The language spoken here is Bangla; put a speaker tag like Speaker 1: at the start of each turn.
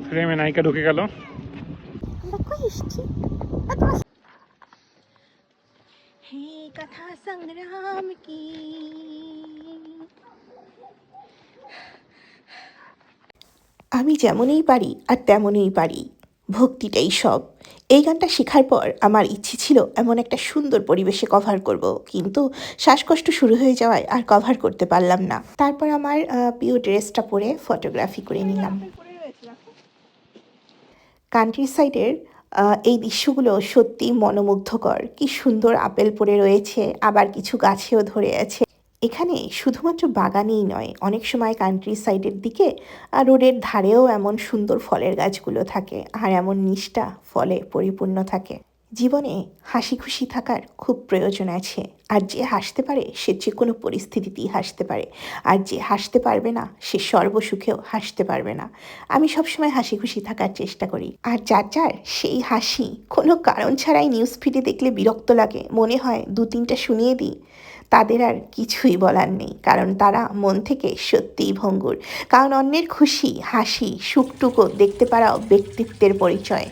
Speaker 1: ফ্রেমে নায়িকা ঢুকে গেল।
Speaker 2: হে কথা সংগ্রাম কি আমি যেমনই পারি আর তেমনই পারি, ভক্তিটাই সব। এই গানটা শেখার পর আমার ইচ্ছে ছিল এমন একটা সুন্দর পরিবেশে কভার করব, কিন্তু শ্বাসকষ্ট শুরু হয়ে যাওয়ায় আর কভার করতে পারলাম না। তারপর আমার প্রিয় ড্রেসটা পরে ফটোগ্রাফি করে নিলাম। কান্ট্রি সাইডের এই দৃশ্যগুলো সত্যিই মনোমুগ্ধকর। কি সুন্দর আপেল পড়ে রয়েছে, আবার কিছু গাছেও ধরে আছে। এখানে শুধুমাত্র বাগানেই নয়, অনেক সময় কান্ট্রি সাইডের দিকে রোডের ধারেও এমন সুন্দর ফলের গাছগুলো থাকে, আর এমন নিচটা ফলে পরিপূর্ণ থাকে। জীবনে হাসি খুশি থাকার খুব প্রয়োজন আছে, আর যে হাসতে পারে সে যে কোনো পরিস্থিতিতেই হাসতে পারে, আর যে হাসতে পারবে না সে সর্বসুখেও হাসতে পারবে না। আমি সবসময় হাসি খুশি থাকার চেষ্টা করি, আর যার যার সেই হাসি কোনো কারণ ছাড়াই নিউজ ফিডে দেখলে বিরক্ত লাগে, মনে হয় দু তিনটা শুনিয়ে দিই, তাদের আর কিছুই বলার নেই, কারণ তারা মন থেকে সত্যিই ভঙ্গুর। কারণ অন্যের খুশি, হাসি, সুখটুকু দেখতে পারাও ব্যক্তিত্বের পরিচয়।